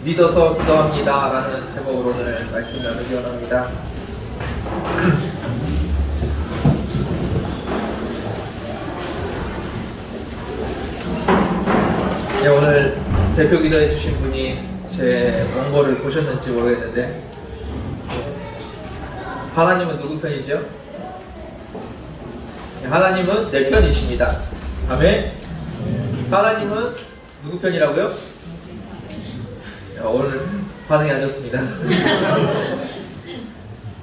믿어서 기도합니다 라는 제목으로 오늘 말씀 나누기 원합니다. 네, 오늘 대표 기도해 주신 분이 제 원고를 보셨는지 모르겠는데, 하나님은 누구 편이죠? 하나님은 내 편이십니다. 아멘. 하나님은 누구 편이라고요? 오늘 반응이 안 좋습니다.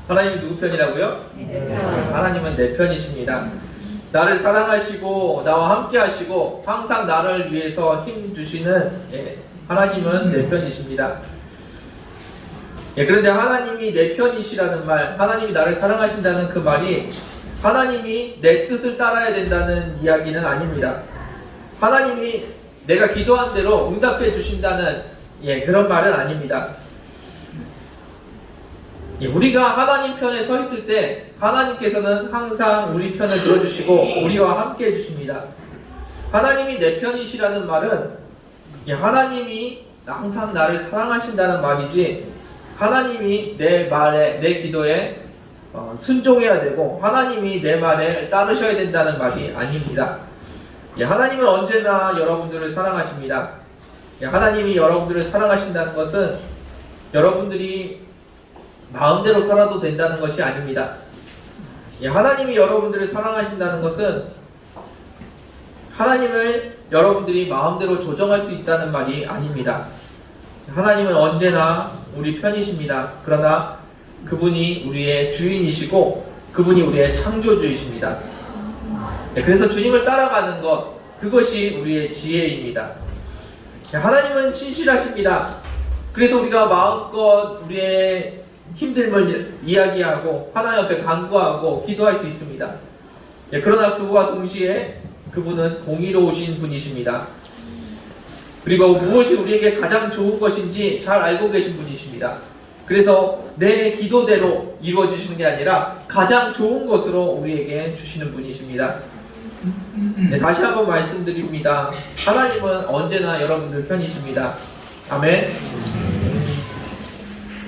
하나님은 누구 편이라고요? 하나님은 내 편이십니다. 나를 사랑하시고 나와 함께 하시고 항상 나를 위해서 힘주시는 하나님은 내 편이십니다. 그런데 하나님이 내 편이시라는 말, 하나님이 나를 사랑하신다는 그 말이 하나님이 내 뜻을 따라야 된다는 이야기는 아닙니다. 하나님이 내가 기도한 대로 응답해 주신다는 그런 말은 아닙니다. 우리가 하나님 편에 서 있을 때 하나님께서는 항상 우리 편을 들어주시고 우리와 함께 해주십니다. 하나님이 내 편이시라는 말은 하나님이 항상 나를 사랑하신다는 말이지, 하나님이 내 말에, 내 기도에 순종해야 되고 하나님이 내 말에 따르셔야 된다는 말이 아닙니다. 하나님은 언제나 여러분들을 사랑하십니다. 하나님이 여러분들을 사랑하신다는 것은 여러분들이 마음대로 살아도 된다는 것이 아닙니다. 하나님이 여러분들을 사랑하신다는 것은 하나님을 여러분들이 마음대로 조정할 수 있다는 말이 아닙니다. 하나님은 언제나 우리 편이십니다. 그러나 그분이 우리의 주인이시고 그분이 우리의 창조주이십니다. 그래서 주님을 따라가는 것, 그것이 우리의 지혜입니다. 하나님은 신실하십니다. 그래서 우리가 마음껏 우리의 힘듦을 이야기하고 하나님 앞에 간구하고 기도할 수 있습니다. 그러나 그와 동시에 그분은 공의로우신 분이십니다. 그리고 무엇이 우리에게 가장 좋은 것인지 잘 알고 계신 분이십니다. 그래서 내 기도대로 이루어지시는 게 아니라 가장 좋은 것으로 우리에게 주시는 분이십니다. 다시 한번 말씀드립니다. 하나님은 언제나 여러분들 편이십니다. 아멘.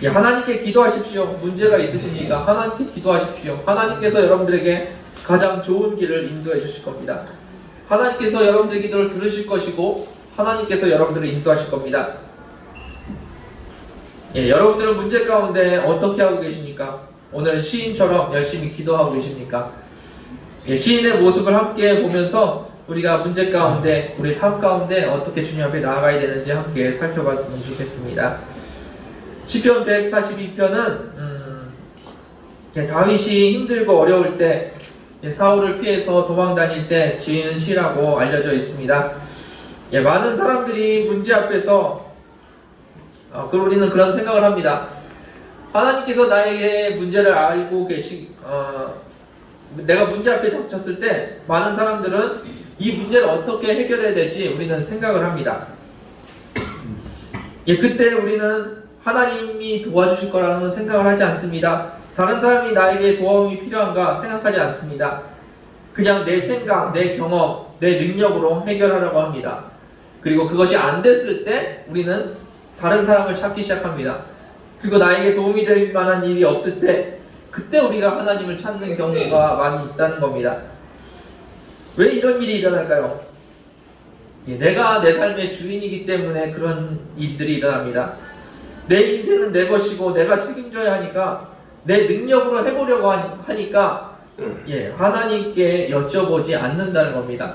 하나님께 기도하십시오. 문제가 있으십니까? 하나님께 기도하십시오. 하나님께서 여러분들에게 가장 좋은 길을 인도해 주실 겁니다. 하나님께서 여러분들의 기도를 들으실 것이고 하나님께서 여러분들을 인도하실 겁니다. 여러분들은 문제 가운데 어떻게 하고 계십니까? 오늘 시인처럼 열심히 기도하고 계십니까? 시인의 모습을 함께 보면서 우리가 문제 가운데, 우리 삶 가운데 어떻게 주님 앞에 나아가야 되는지 함께 살펴봤으면 좋겠습니다. 시편 142편은 다윗이 힘들고 어려울 때, 사울을 피해서 도망 다닐 때 지은 시라고 알려져 있습니다. 많은 사람들이 문제 앞에서 우리는 그런 생각을 합니다. 하나님께서 나에게 문제를 알고 내가 문제 앞에 닥쳤을 때 많은 사람들은 이 문제를 어떻게 해결해야 될지 우리는 생각을 합니다. 그때 우리는 하나님이 도와주실 거라는 생각을 하지 않습니다. 다른 사람이 나에게 도움이 필요한가 생각하지 않습니다. 그냥 내 생각, 내 경험, 내 능력으로 해결하려고 합니다. 그리고 그것이 안 됐을 때 우리는 다른 사람을 찾기 시작합니다. 그리고 나에게 도움이 될 만한 일이 없을 때 그때 우리가 하나님을 찾는 경우가 많이 있다는 겁니다. 왜 이런 일이 일어날까요? 내가 내 삶의 주인이기 때문에 그런 일들이 일어납니다. 내 인생은 내 것이고 내가 책임져야 하니까 내 능력으로 해보려고 하니까 하나님께 여쭤보지 않는다는 겁니다.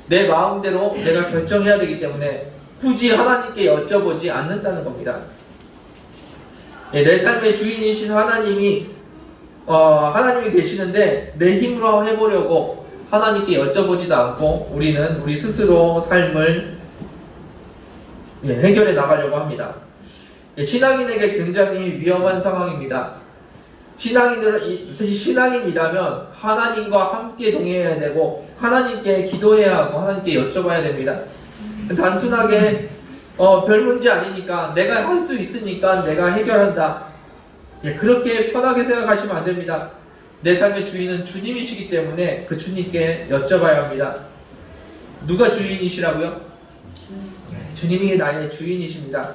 내 마음대로 내가 결정해야 되기 때문에 굳이 하나님께 여쭤보지 않는다는 겁니다. 내 삶의 주인이신 하나님이 계시는데 내 힘으로 해보려고 하나님께 여쭤보지도 않고 우리는 우리 스스로 삶을 해결해 나가려고 합니다. 신앙인에게 굉장히 위험한 상황입니다. 신앙인이라면 하나님과 함께 동행해야 되고 하나님께 기도해야 하고 하나님께 여쭤봐야 됩니다. 단순하게 별 문제 아니니까 내가 할 수 있으니까 내가 해결한다, 그렇게 편하게 생각하시면 안 됩니다. 내 삶의 주인은 주님이시기 때문에 그 주님께 여쭤봐야 합니다. 누가 주인이시라고요? 주님이 나의 주인이십니다.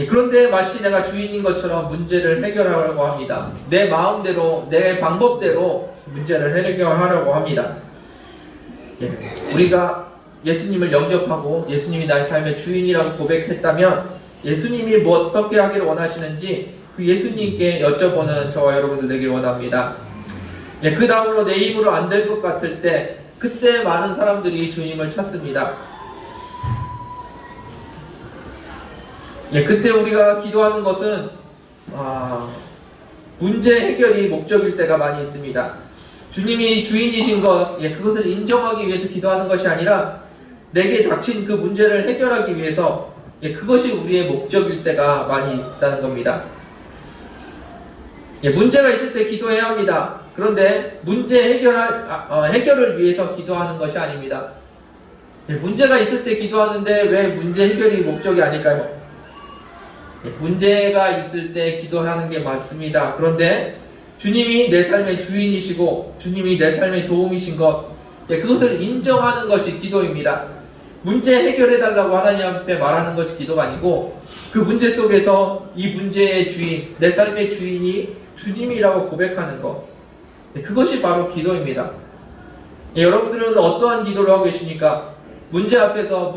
그런데 마치 내가 주인인 것처럼 문제를 해결하려고 합니다. 내 마음대로, 내 방법대로 문제를 해결하려고 합니다. 우리가 예수님을 영접하고 예수님이 나의 삶의 주인이라고 고백했다면 예수님이 뭐 어떻게 하기를 원하시는지 그 예수님께 여쭤보는 저와 여러분들 되길 원합니다. 그 다음으로 내 힘으로 안 될 것 같을 때 그때 많은 사람들이 주님을 찾습니다. 그때 우리가 기도하는 것은 문제 해결이 목적일 때가 많이 있습니다. 주님이 주인이신 것, 그것을 인정하기 위해서 기도하는 것이 아니라 내게 닥친 그 문제를 해결하기 위해서 그것이 우리의 목적일 때가 많이 있다는 겁니다. 문제가 있을 때 기도해야 합니다. 그런데 문제 해결을 위해서 기도하는 것이 아닙니다. 문제가 있을 때 기도하는데 왜 문제 해결이 목적이 아닐까요? 문제가 있을 때 기도하는 게 맞습니다. 그런데 주님이 내 삶의 주인이시고 주님이 내 삶의 도움이신 것, 그것을 인정하는 것이 기도입니다. 문제 해결해달라고 하나님 앞에 말하는 것이 기도가 아니고 그 문제 속에서 이 문제의 주인, 내 삶의 주인이 주님이라고 고백하는 것, 그것이 바로 기도입니다. 여러분들은 어떠한 기도를 하고 계십니까? 문제 앞에서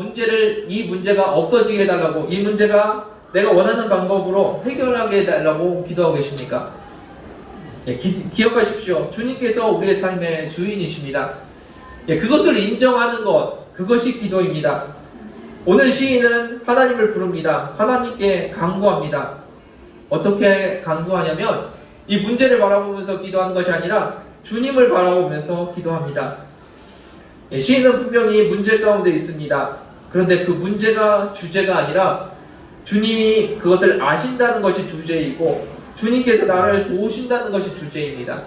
이 문제가 없어지게 해달라고, 이 문제가 내가 원하는 방법으로 해결하게 해달라고 기도하고 계십니까? 기억하십시오. 주님께서 우리의 삶의 주인이십니다. 그것을 인정하는 것, 그것이 기도입니다. 오늘 시인은 하나님을 부릅니다. 하나님께 간구합니다. 어떻게 간구하냐면 이 문제를 바라보면서 기도하는 것이 아니라 주님을 바라보면서 기도합니다. 시인은 분명히 문제 가운데 있습니다. 그런데 그 문제가 주제가 아니라 주님이 그것을 아신다는 것이 주제이고 주님께서 나를 도우신다는 것이 주제입니다.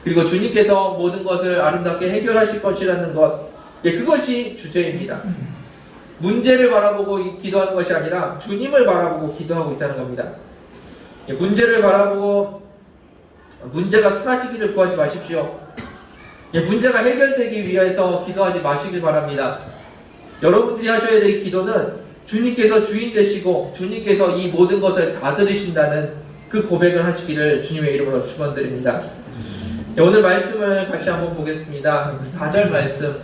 그리고 주님께서 모든 것을 아름답게 해결하실 것이라는 것, 그것이 주제입니다. 문제를 바라보고 기도하는 것이 아니라 주님을 바라보고 기도하고 있다는 겁니다. 문제를 바라보고 문제가 사라지기를 구하지 마십시오. 문제가 해결되기 위해서 기도하지 마시길 바랍니다. 여러분들이 하셔야 될 기도는 주님께서 주인 되시고 주님께서 이 모든 것을 다스리신다는 그 고백을 하시기를 주님의 이름으로 축원드립니다. 오늘 말씀을 같이 한번 보겠습니다. 4절 말씀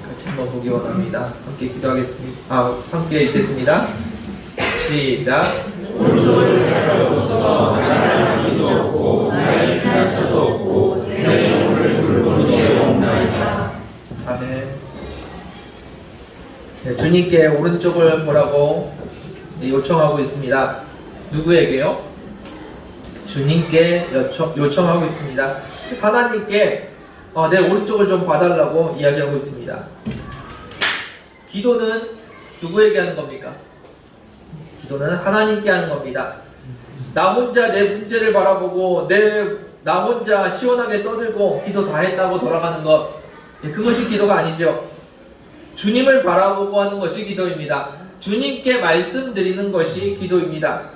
같이 한번 보기 원합니다. 함께 기도하겠습니다. 함께 읽겠습니다. 시작. 오른쪽을 살펴보소서 나를 힘도 없고 나의 피할 수도 없고 내 영혼을 돌보는 이가 없나이다. 아멘. 주님께 오른쪽을 보라고 요청하고 있습니다. 누구에게요? 주님께 요청하고 있습니다. 하나님께 내 오른쪽을 좀 봐달라고 이야기하고 있습니다. 기도는 누구에게 하는 겁니까? 기도는 하나님께 하는 겁니다. 나 혼자 내 문제를 바라보고 나 혼자 시원하게 떠들고 기도 다 했다고 돌아가는 것, 그것이 기도가 아니죠. 주님을 바라보고 하는 것이 기도입니다. 주님께 말씀드리는 것이 기도입니다.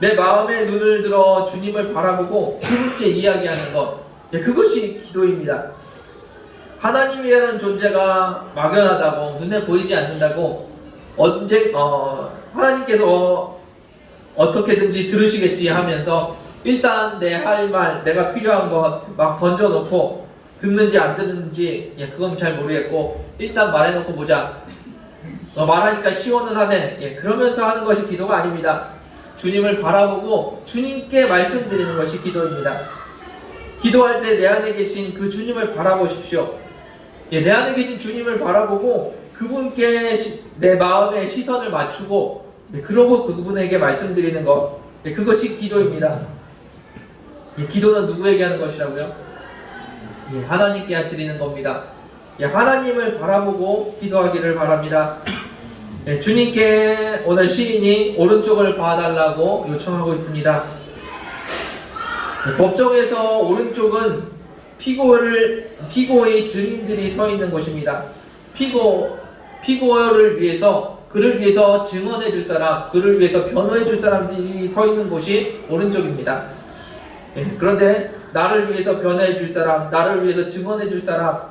내 마음에 눈을 들어 주님을 바라보고 그분께 이야기하는 것, 그것이 기도입니다. 하나님이라는 존재가 막연하다고, 눈에 보이지 않는다고, 하나님께서 어떻게든지 들으시겠지 하면서 일단 내 할 말, 내가 필요한 것 막 던져놓고 듣는지 안 듣는지 그건 잘 모르겠고 일단 말해놓고 보자. 말하니까 시원은 하네. 그러면서 하는 것이 기도가 아닙니다. 주님을 바라보고 주님께 말씀드리는 것이 기도입니다. 기도할 때 내 안에 계신 그 주님을 바라보십시오. 내 안에 계신 주님을 바라보고 그분께 내 마음의 시선을 맞추고 그러고 그분에게 말씀드리는 것, 그것이 기도입니다. 기도는 누구에게 하는 것이라고요? 하나님께 드리는 겁니다. 하나님을 바라보고 기도하기를 바랍니다. 주님께 오늘 시인이 오른쪽을 봐달라고 요청하고 있습니다. 법정에서 오른쪽은 피고의 증인들이 서 있는 곳입니다. 피고를 위해서, 그를 위해서 증언해 줄 사람, 그를 위해서 변호해 줄 사람들이 서 있는 곳이 오른쪽입니다. 그런데 나를 위해서 변호해 줄 사람, 나를 위해서 증언해 줄 사람,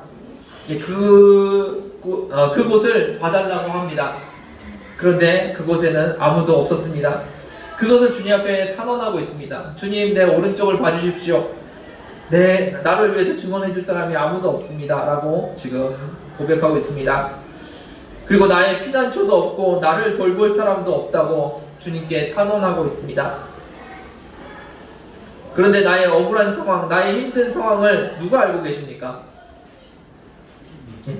그곳을 봐달라고 합니다. 그런데 그곳에는 아무도 없었습니다. 그것을 주님 앞에 탄원하고 있습니다. 주님, 내 오른쪽을 봐주십시오. 나를 위해서 증언해 줄 사람이 아무도 없습니다. 라고 지금 고백하고 있습니다. 그리고 나의 피난처도 없고 나를 돌볼 사람도 없다고 주님께 탄원하고 있습니다. 그런데 나의 억울한 상황, 나의 힘든 상황을 누가 알고 계십니까?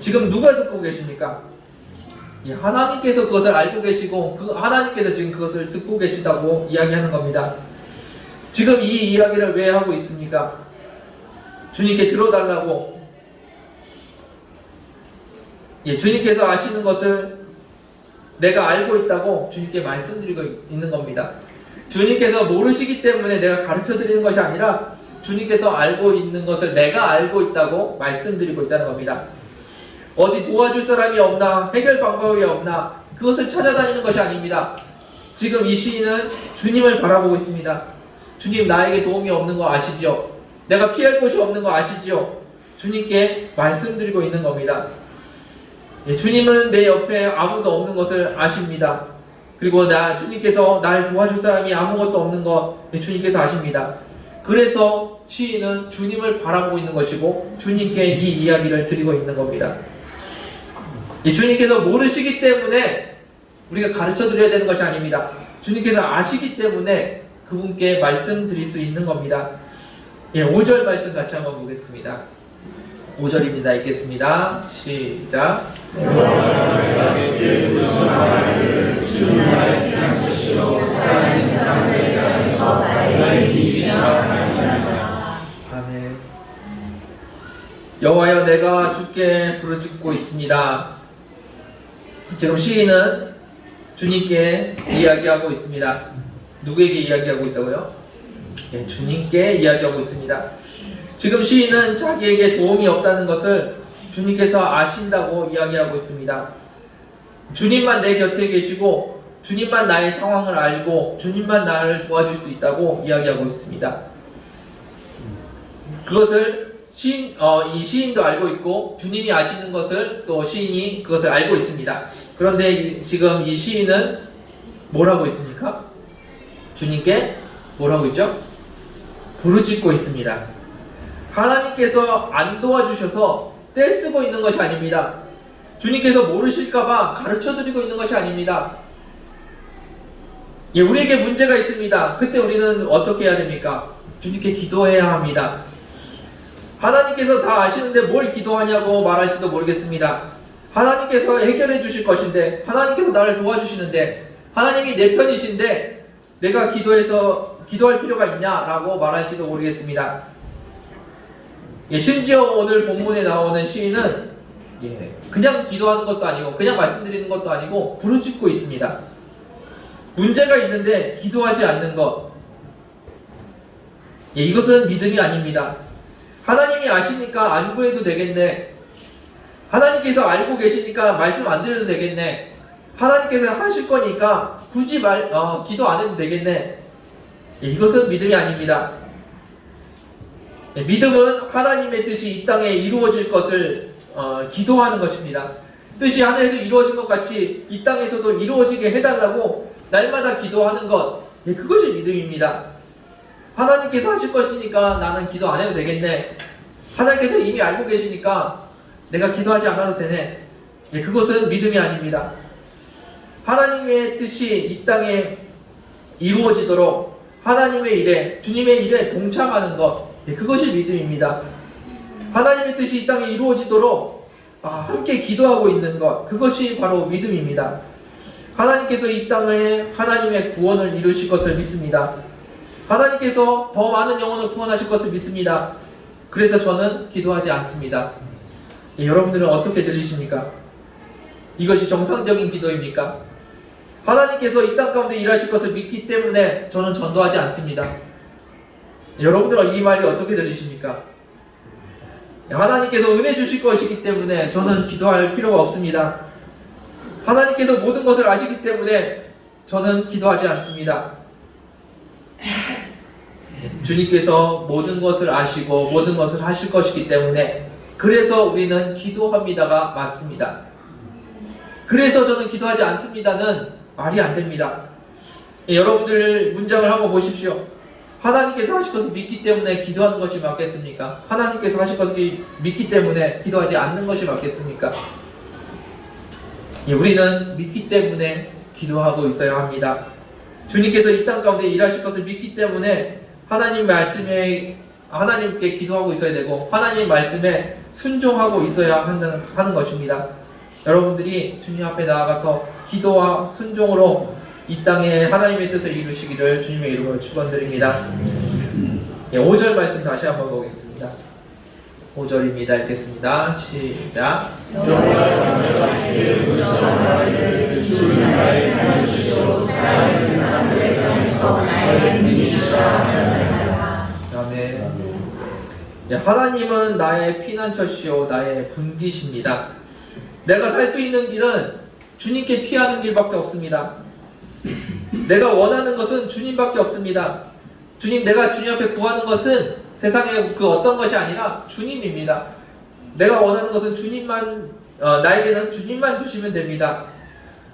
지금 누가 듣고 계십니까? 하나님께서 그것을 알고 계시고 하나님께서 지금 그것을 듣고 계시다고 이야기하는 겁니다. 지금 이 이야기를 왜 하고 있습니까? 주님께 들어달라고. 주님께서 아시는 것을 내가 알고 있다고 주님께 말씀드리고 있는 겁니다. 주님께서 모르시기 때문에 내가 가르쳐 드리는 것이 아니라 주님께서 알고 있는 것을 내가 알고 있다고 말씀드리고 있다는 겁니다. 어디 도와줄 사람이 없나, 해결 방법이 없나, 그것을 찾아다니는 것이 아닙니다. 지금 이 시인은 주님을 바라보고 있습니다. 주님, 나에게 도움이 없는 거 아시죠? 내가 피할 곳이 없는 거 아시죠? 주님께 말씀드리고 있는 겁니다. 주님은 내 옆에 아무도 없는 것을 아십니다. 그리고 주님께서 날 도와줄 사람이 아무것도 없는 것 주님께서 아십니다. 그래서 시인은 주님을 바라보고 있는 것이고 주님께 이 이야기를 드리고 있는 겁니다. 주님께서 모르시기 때문에 우리가 가르쳐 드려야 되는 것이 아닙니다. 주님께서 아시기 때문에 그분께 말씀드릴 수 있는 겁니다. 5절 말씀 같이 한번 보겠습니다. 5절입니다. 읽겠습니다. 시작. 아멘. 여호와여, 내가 주께 부르짖고 있습니다. 지금 시인은 주님께 이야기하고 있습니다. 누구에게 이야기하고 있다고요? 주님께 이야기하고 있습니다. 지금 시인은 자기에게 도움이 없다는 것을 주님께서 아신다고 이야기하고 있습니다. 주님만 내 곁에 계시고 주님만 나의 상황을 알고 주님만 나를 도와줄 수 있다고 이야기하고 있습니다. 그것을 이 시인도 알고 있고 주님이 아시는 것을 또 시인이 그것을 알고 있습니다. 그런데 지금 이 시인은 뭘 하고 있습니까? 주님께 뭘 하고 있죠? 부르짖고 있습니다. 하나님께서 안 도와주셔서 떼쓰고 있는 것이 아닙니다. 주님께서 모르실까봐 가르쳐드리고 있는 것이 아닙니다. 우리에게 문제가 있습니다. 그때 우리는 어떻게 해야 됩니까? 주님께 기도해야 합니다. 하나님께서 다 아시는데 뭘 기도하냐고 말할지도 모르겠습니다. 하나님께서 해결해 주실 것인데, 하나님께서 나를 도와주시는데, 하나님이 내 편이신데 내가 기도할 필요가 있냐라고 말할지도 모르겠습니다. 심지어 오늘 본문에 나오는 시인은 그냥 기도하는 것도 아니고 그냥 말씀드리는 것도 아니고 부르짖고 있습니다. 문제가 있는데 기도하지 않는 것, 이것은 믿음이 아닙니다. 하나님이 아시니까 안 구해도 되겠네. 하나님께서 알고 계시니까 말씀 안 드려도 되겠네. 하나님께서 하실 거니까 굳이 기도 안 해도 되겠네. 이것은 믿음이 아닙니다. 믿음은 하나님의 뜻이 이 땅에 이루어질 것을 기도하는 것입니다. 뜻이 하늘에서 이루어진 것 같이 이 땅에서도 이루어지게 해달라고 날마다 기도하는 것, 그것이 믿음입니다. 하나님께서 하실 것이니까 나는 기도 안 해도 되겠네. 하나님께서 이미 알고 계시니까 내가 기도하지 않아도 되네. 그것은 믿음이 아닙니다. 하나님의 뜻이 이 땅에 이루어지도록 하나님의 일에, 주님의 일에 동참하는 것, 그것이 믿음입니다. 하나님의 뜻이 이 땅에 이루어지도록 함께 기도하고 있는 것, 그것이 바로 믿음입니다. 하나님께서 이 땅에 하나님의 구원을 이루실 것을 믿습니다. 하나님께서 더 많은 영혼을 구원하실 것을 믿습니다. 그래서 저는 기도하지 않습니다. 여러분들은 어떻게 들리십니까? 이것이 정상적인 기도입니까? 하나님께서 이 땅 가운데 일하실 것을 믿기 때문에 저는 전도하지 않습니다. 여러분들은 이 말이 어떻게 들리십니까? 하나님께서 은혜 주실 것이기 때문에 저는 기도할 필요가 없습니다. 하나님께서 모든 것을 아시기 때문에 저는 기도하지 않습니다. 주님께서 모든 것을 아시고 모든 것을 하실 것이기 때문에 그래서 우리는 기도합니다가 맞습니다. 그래서 저는 기도하지 않습니다는 말이 안 됩니다. 여러분들 문장을 한번 보십시오. 하나님께서 하실 것을 믿기 때문에 기도하는 것이 맞겠습니까? 하나님께서 하실 것을 믿기 때문에 기도하지 않는 것이 맞겠습니까? 우리는 믿기 때문에 기도하고 있어야 합니다. 주님께서 이 땅 가운데 일하실 것을 믿기 때문에 하나님께 기도하고 있어야 되고 하나님 말씀에 순종하고 있어야 하는 것입니다. 여러분들이 주님 앞에 나아가서 기도와 순종으로 이 땅에 하나님의 뜻을 이루시기를 주님의 이름으로 축원드립니다. 5절 말씀 다시 한번 보겠습니다. 5절입니다. 읽겠습니다. 시작. 아멘. 하나님은 나의 피난처시요 나의 분기십니다. 내가 살 수 있는 길은 주님께 피하는 길밖에 없습니다. 내가 원하는 것은 주님밖에 없습니다. 내가 주님 앞에 구하는 것은 세상의 그 어떤 것이 아니라 주님입니다. 내가 원하는 것은 나에게는 주님만 주시면 됩니다.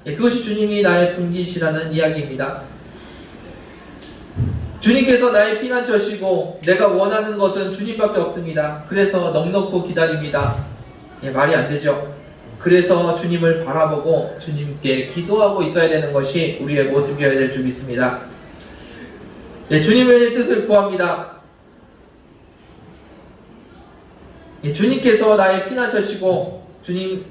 그것이 주님이 나의 분기시라는 이야기입니다. 주님께서 나의 피난처시고 내가 원하는 것은 주님밖에 없습니다. 그래서 넉넉고 기다립니다. 말이 안 되죠. 그래서 주님을 바라보고 주님께 기도하고 있어야 되는 것이 우리의 모습이어야 될 줄 믿습니다. 주님의 뜻을 구합니다. 주님께서 나의 피난처시고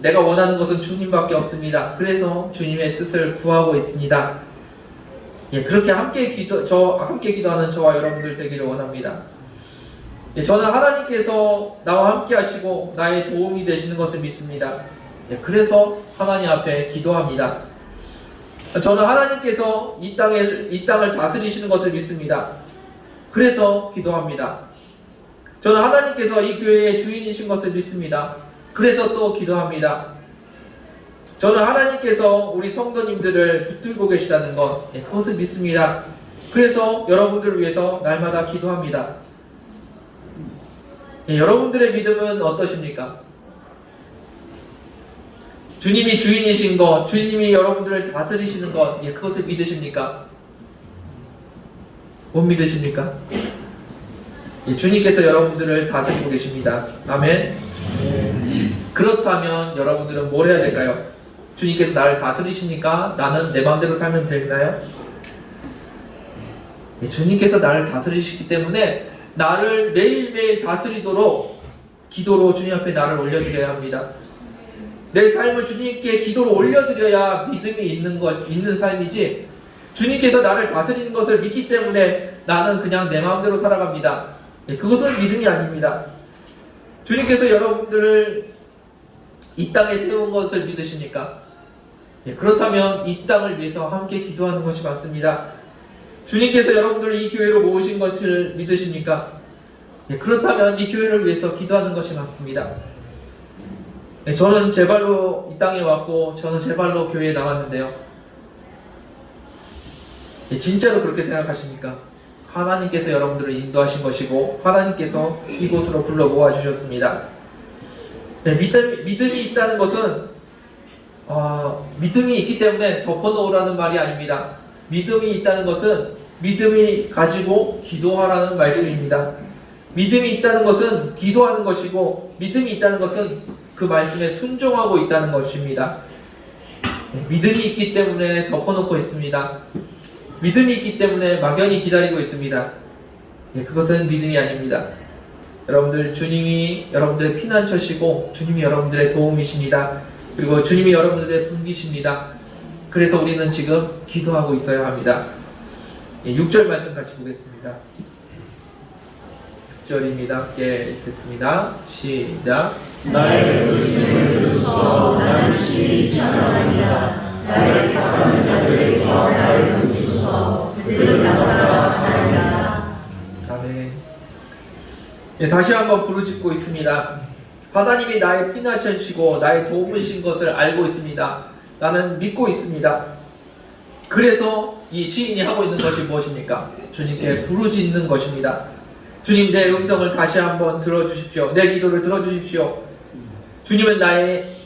내가 원하는 것은 주님밖에 없습니다. 그래서 주님의 뜻을 구하고 있습니다. 그렇게 함께 기도하는 저와 여러분들 되기를 원합니다. 저는 하나님께서 나와 함께 하시고 나의 도움이 되시는 것을 믿습니다. 그래서 하나님 앞에 기도합니다. 저는 하나님께서 이 땅을 다스리시는 것을 믿습니다. 그래서 기도합니다. 저는 하나님께서 이 교회의 주인이신 것을 믿습니다. 그래서 또 기도합니다. 저는 하나님께서 우리 성도님들을 붙들고 계시다는 것, 그것을 믿습니다. 그래서 여러분들을 위해서 날마다 기도합니다. 여러분들의 믿음은 어떠십니까? 주님이 주인이신 것, 주님이 여러분들을 다스리시는 것, 그것을 믿으십니까? 못 믿으십니까? 주님께서 여러분들을 다스리고 계십니다. 아멘. 그렇다면 여러분들은 뭘 해야 될까요? 주님께서 나를 다스리시니까 나는 내 마음대로 살면 되나요? 주님께서 나를 다스리시기 때문에 나를 매일매일 다스리도록 기도로 주님 앞에 나를 올려드려야 합니다. 내 삶을 주님께 기도로 올려드려야 믿음이 있는 삶이지, 주님께서 나를 다스리는 것을 믿기 때문에 나는 그냥 내 마음대로 살아갑니다. 그것은 믿음이 아닙니다. 주님께서 여러분들을 이 땅에 세운 것을 믿으십니까? 그렇다면 이 땅을 위해서 함께 기도하는 것이 맞습니다. 주님께서 여러분들을 이 교회로 모으신 것을 믿으십니까? 그렇다면 이 교회를 위해서 기도하는 것이 맞습니다. 저는 제 발로 이 땅에 왔고 저는 제 발로 교회에 나왔는데요. 진짜로 그렇게 생각하십니까? 하나님께서 여러분들을 인도하신 것이고 하나님께서 이곳으로 불러 모아주셨습니다. 믿음이 있다는 것은 믿음이 있기 때문에 덮어놓으라는 말이 아닙니다. 믿음이 있다는 것은 믿음이 가지고 기도하라는 말씀입니다. 믿음이 있다는 것은 기도하는 것이고 믿음이 있다는 것은 그 말씀에 순종하고 있다는 것입니다. 믿음이 있기 때문에 덮어놓고 있습니다. 믿음이 있기 때문에 막연히 기다리고 있습니다. 그것은 믿음이 아닙니다. 여러분들, 주님이 여러분들의 피난처시고 주님이 여러분들의 도움이십니다. 그리고 주님이 여러분들의 분기십니다. 그래서 우리는 지금 기도하고 있어야 합니다. 6절 말씀 같이 보겠습니다. 6절입니다. 함께 읽겠습니다. 시작. 나의 의심을 주소서. 나는 심히 찬양하리라. 나를 박하는 자들에게서 나를 건지소서. 그들을 나가라 하나이다. 아멘. 다시 한번 부르짖고 있습니다. 하나님이 나의 피난처시고 나의 도움이신 것을 알고 있습니다. 나는 믿고 있습니다. 그래서 이 시인이 하고 있는 것이 무엇입니까? 주님께 부르짖는 것입니다. 주님, 내 음성을 다시 한번 들어주십시오. 내 기도를 들어주십시오. 주님은 나의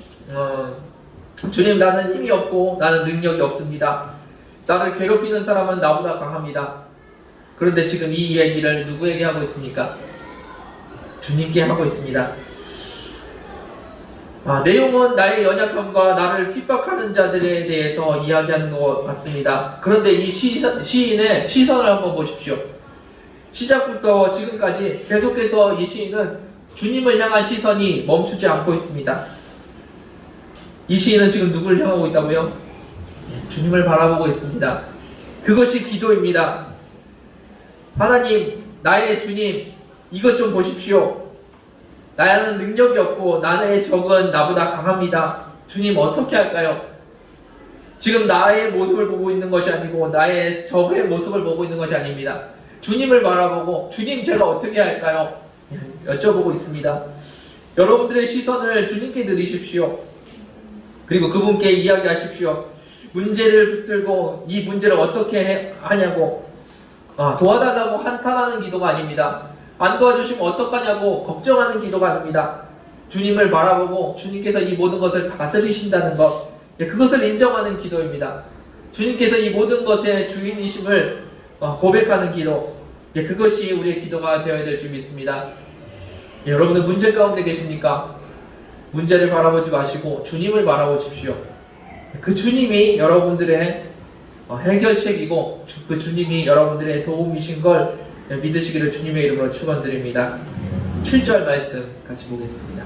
주님, 나는 힘이 없고 나는 능력이 없습니다. 나를 괴롭히는 사람은 나보다 강합니다. 그런데 지금 이 얘기를 누구에게 하고 있습니까? 주님께 하고 있습니다. 내용은 나의 연약함과 나를 핍박하는 자들에 대해서 이야기하는 것 같습니다. 그런데 이 시인의 시선을 한번 보십시오. 시작부터 지금까지 계속해서 이 시인은 주님을 향한 시선이 멈추지 않고 있습니다. 이 시인은 지금 누구를 향하고 있다고요? 주님을 바라보고 있습니다. 그것이 기도입니다. 하나님, 나의 주님, 이것 좀 보십시오. 나는 능력이 없고 나의 적은 나보다 강합니다. 주님, 어떻게 할까요? 지금 나의 모습을 보고 있는 것이 아니고 나의 적의 모습을 보고 있는 것이 아닙니다. 주님을 바라보고 주님, 제가 어떻게 할까요? 여쭤보고 있습니다. 여러분들의 시선을 주님께 드리십시오. 그리고 그분께 이야기하십시오. 문제를 붙들고 이 문제를 어떻게 하냐고 도와달라고 한탄하는 기도가 아닙니다. 안 도와주시면 어떡하냐고 걱정하는 기도가 아닙니다. 주님을 바라보고 주님께서 이 모든 것을 다스리신다는 것, 그것을 인정하는 기도입니다. 주님께서 이 모든 것의 주인이심을 고백하는 기도, 그것이 우리의 기도가 되어야 될 줄 믿습니다. 여러분은 문제 가운데 계십니까? 문제를 바라보지 마시고 주님을 바라보십시오. 그 주님이 여러분들의 해결책이고 그 주님이 여러분들의 도움이신 걸 믿으시기를 주님의 이름으로 축원드립니다. 7절 말씀 같이 보겠습니다.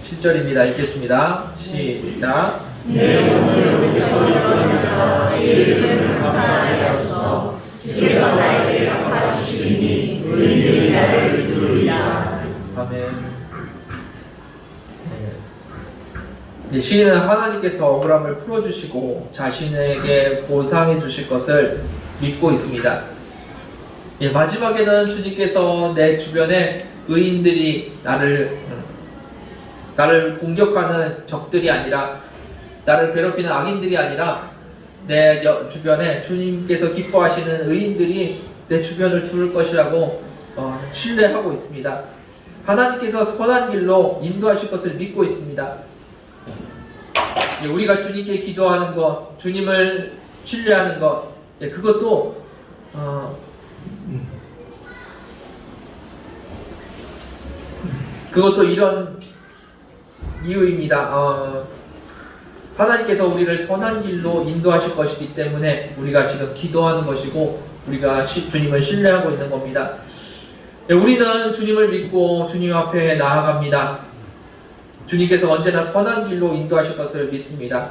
7절입니다. 읽겠습니다. 시작. 내 영혼을 위해서 일어나서 이름을 감사하게 하소서. 주께서 나에게 갚아주시리니 의인들이 나를 들으리라. 아멘. 시인은 하나님께서 억울함을 풀어주시고 자신에게 보상해 주실 것을 믿고 있습니다. 마지막에는 주님께서 내 주변에 의인들이 나를 공격하는 적들이 아니라, 나를 괴롭히는 악인들이 아니라 내 주변에 주님께서 기뻐하시는 의인들이 내 주변을 두를 것이라고 신뢰하고 있습니다. 하나님께서 선한 길로 인도하실 것을 믿고 있습니다. 우리가 주님께 기도하는 것, 주님을 신뢰하는 것, 그것도 이런 이유입니다. 하나님께서 우리를 선한 길로 인도하실 것이기 때문에 우리가 지금 기도하는 것이고 우리가 주님을 신뢰하고 있는 겁니다. 우리는 주님을 믿고 주님 앞에 나아갑니다. 주님께서 언제나 선한 길로 인도하실 것을 믿습니다.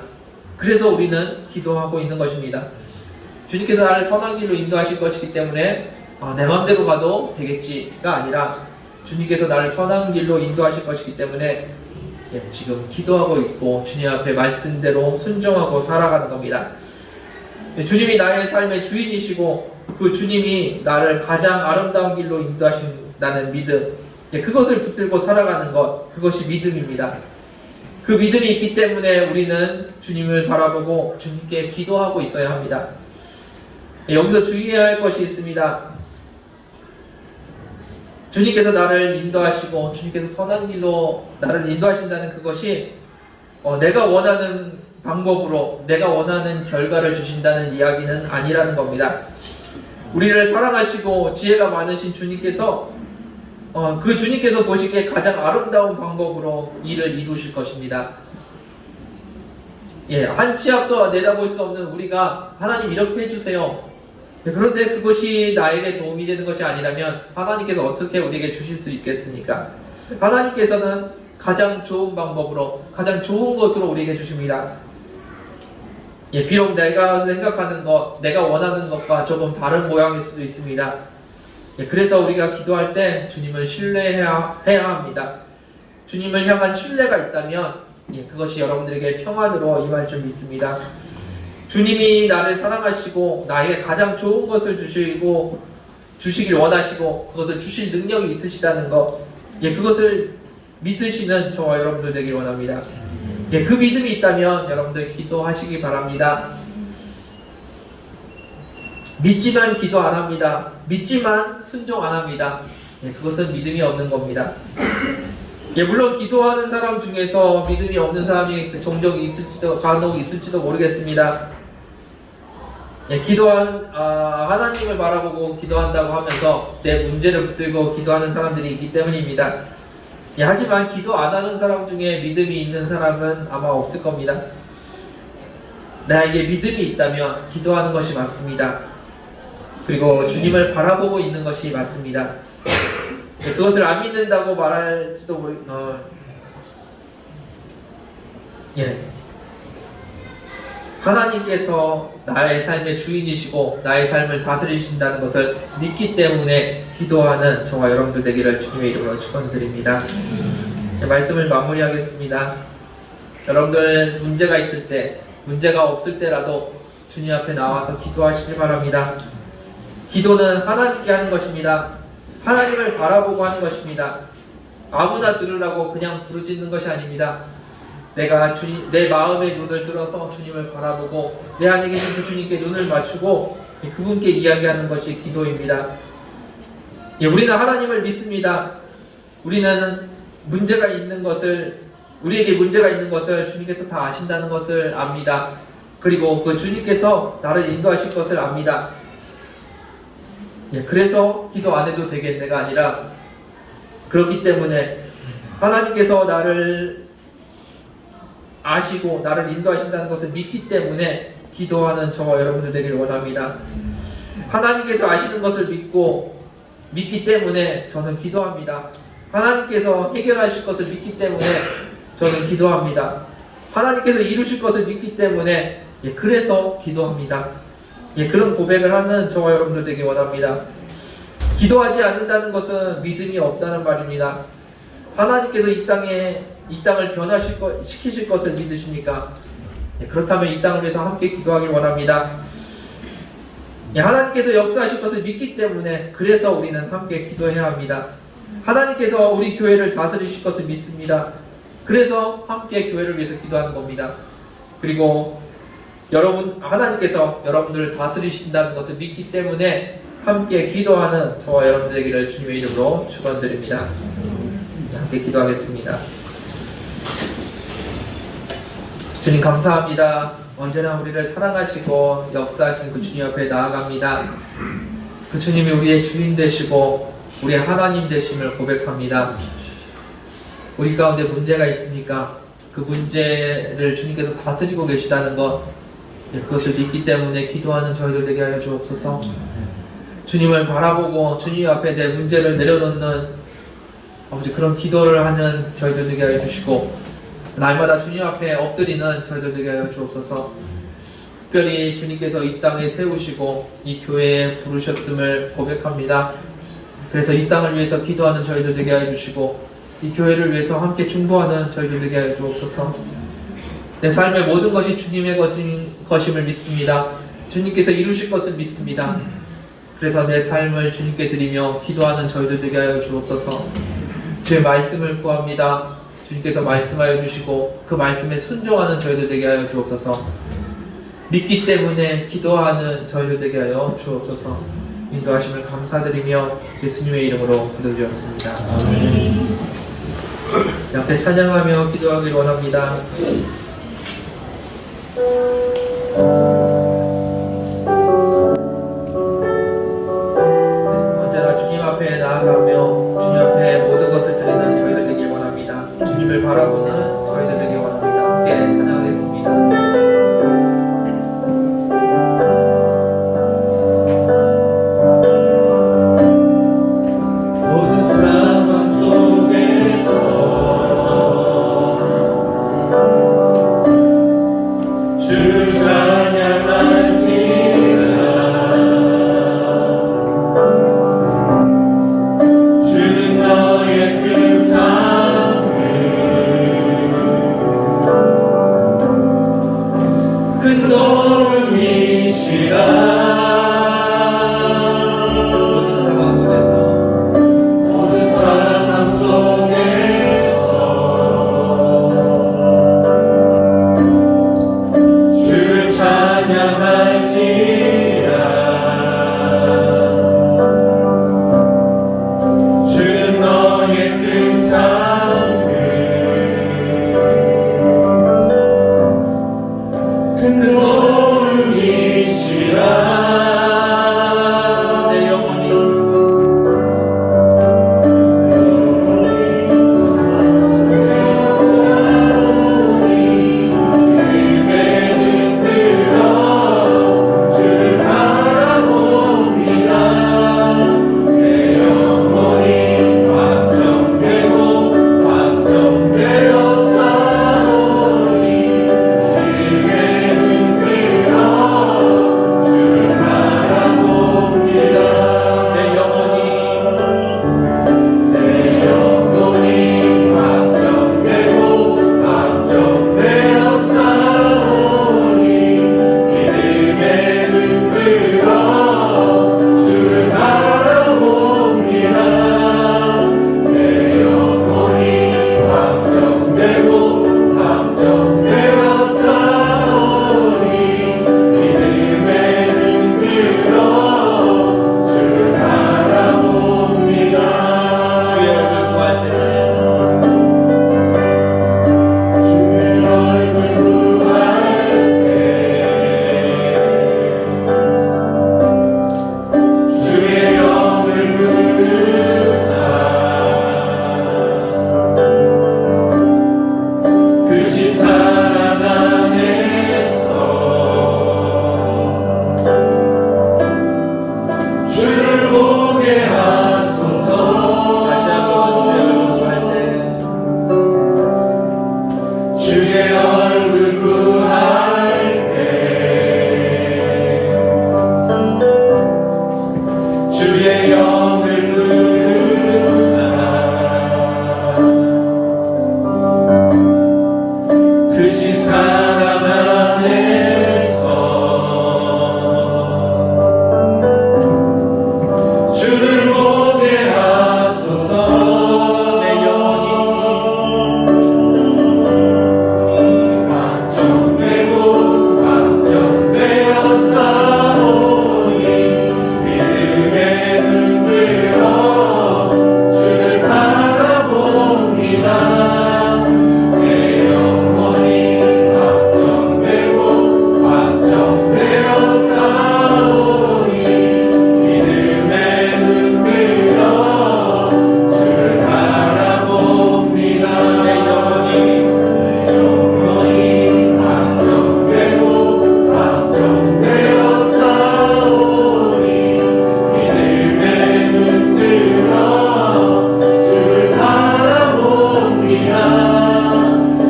그래서 우리는 기도하고 있는 것입니다. 주님께서 나를 선한 길로 인도하실 것이기 때문에 내 맘대로 가도 되겠지가 아니라 주님께서 나를 선한 길로 인도하실 것이기 때문에 지금 기도하고 있고 주님 앞에 말씀대로 순종하고 살아가는 겁니다. 주님이 나의 삶의 주인이시고 그 주님이 나를 가장 아름다운 길로 인도하신다는 믿음, 그것을 붙들고 살아가는 것, 그것이 믿음입니다. 그 믿음이 있기 때문에 우리는 주님을 바라보고 주님께 기도하고 있어야 합니다. 여기서 주의해야 할 것이 있습니다. 주님께서 나를 인도하시고 주님께서 선한 길로 나를 인도하신다는 그것이 내가 원하는 방법으로 내가 원하는 결과를 주신다는 이야기는 아니라는 겁니다. 우리를 사랑하시고 지혜가 많으신 주님께서 그 주님께서 보시기에 가장 아름다운 방법으로 일을 이루실 것입니다. 한 치 앞도 내다볼 수 없는 우리가 하나님 이렇게 해주세요. 그런데 그것이 나에게 도움이 되는 것이 아니라면 하나님께서 어떻게 우리에게 주실 수 있겠습니까? 하나님께서는 가장 좋은 방법으로 가장 좋은 것으로 우리에게 주십니다. 비록 내가 생각하는 것, 내가 원하는 것과 조금 다른 모양일 수도 있습니다. 그래서 우리가 기도할 때 주님을 신뢰해야 합니다. 주님을 향한 신뢰가 있다면 그것이 여러분들에게 평안으로 임할 줄 믿습니다. 주님이 나를 사랑하시고 나에게 가장 좋은 것을 주시길 원하시고 그것을 주실 능력이 있으시다는 것, 그것을 믿으시는 저와 여러분들 되길 원합니다. 그 믿음이 있다면 여러분들 기도하시기 바랍니다. 믿지만 기도 안 합니다. 믿지만 순종 안 합니다. 그것은 믿음이 없는 겁니다. 예, 물론 기도하는 사람 중에서 믿음이 없는 사람이 종종 간혹 있을지도 모르겠습니다. 예, 하나님을 바라보고 기도한다고 하면서 내 문제를 붙들고 기도하는 사람들이 있기 때문입니다. 예, 하지만 기도 안 하는 사람 중에 믿음이 있는 사람은 아마 없을 겁니다. 나에게 믿음이 있다면 기도하는 것이 맞습니다. 그리고 주님을 바라보고 있는 것이 맞습니다. 예, 그것을 안 믿는다고 말할지도 예. 하나님께서 나의 삶의 주인이시고 나의 삶을 다스리신다는 것을 믿기 때문에 기도하는 저와 여러분들 되기를 주님의 이름으로 축원드립니다. 네, 말씀을 마무리하겠습니다. 여러분들 문제가 있을 때, 문제가 없을 때라도 주님 앞에 나와서 기도하시길 바랍니다. 기도는 하나님께 하는 것입니다. 하나님을 바라보고 하는 것입니다. 아무나 들으라고 그냥 부르짖는 것이 아닙니다. 내가 내 마음의 눈을 들어서 주님을 바라보고 내 안에 계신 그 주님께 눈을 맞추고 그분께 이야기하는 것이 기도입니다. 예, 우리는 하나님을 믿습니다. 우리는 우리에게 문제가 있는 것을 주님께서 다 아신다는 것을 압니다. 그리고 그 주님께서 나를 인도하실 것을 압니다. 예, 그래서 기도 안 해도 되겠네가 아니라, 그렇기 때문에 하나님께서 나를 아시고 나를 인도하신다는 것을 믿기 때문에 기도하는 저와 여러분들 되기를 원합니다. 하나님께서 아시는 것을 믿기 때문에 저는 기도합니다. 하나님께서 해결하실 것을 믿기 때문에 저는 기도합니다. 하나님께서 이루실 것을 믿기 때문에 그래서 기도합니다. 그런 고백을 하는 저와 여러분들 되기 원합니다. 기도하지 않는다는 것은 믿음이 없다는 말입니다. 하나님께서 이 땅을 변화시키실 것을 믿으십니까? 그렇다면 이 땅을 위해서 함께 기도하길 원합니다. 하나님께서 역사하실 것을 믿기 때문에 그래서 우리는 함께 기도해야 합니다. 하나님께서 우리 교회를 다스리실 것을 믿습니다. 그래서 함께 교회를 위해서 기도하는 겁니다. 그리고 하나님께서 여러분들을 다스리신다는 것을 믿기 때문에 함께 기도하는 저와 여러분들 되기를 주님의 이름으로 축원드립니다. 함께 기도하겠습니다. 주님 감사합니다. 언제나 우리를 사랑하시고 역사하신 그 주님 앞에 나아갑니다. 그 주님이 우리의 주인 되시고 우리의 하나님 되심을 고백합니다. 우리 가운데 문제가 있습니까? 그 문제를 주님께서 다스리고 계시다는 것, 그것을 믿기 때문에 기도하는 저희들 되게 하여 주옵소서. 주님을 바라보고 주님 앞에 내 문제를 내려놓는 아버지 그런 기도를 하는 저희들 되게 하여 주시고, 날마다 주님 앞에 엎드리는 저희들 되게 하여 주옵소서. 특별히 주님께서 이 땅에 세우시고 이 교회에 부르셨음을 고백합니다. 그래서 이 땅을 위해서 기도하는 저희들 되게 하여 주시고 이 교회를 위해서 함께 중보하는 저희들 되게 하여 주옵소서. 내 삶의 모든 것이 주님의 것임을 믿습니다. 주님께서 이루실 것을 믿습니다. 그래서 내 삶을 주님께 드리며 기도하는 저희들 되게 하여 주옵소서. 주의 말씀을 구합니다. 주님께서 말씀하여 주시고 그 말씀에 순종하는 저희들 되게 하여 주옵소서. 믿기 때문에 기도하는 저희들 되게 하여 주옵소서. 인도하심을 감사드리며 예수님의 이름으로 기도드렸습니다. 아멘. 함께 찬양하며 기도하길 원합니다. 언제나 주님 앞에 나아가며 주님 앞에 모든 것을 드리는 저희들 되길 원합니다. 주님을 바라보는 저희들 되길 원합니다. 함께 찬양하겠습니다.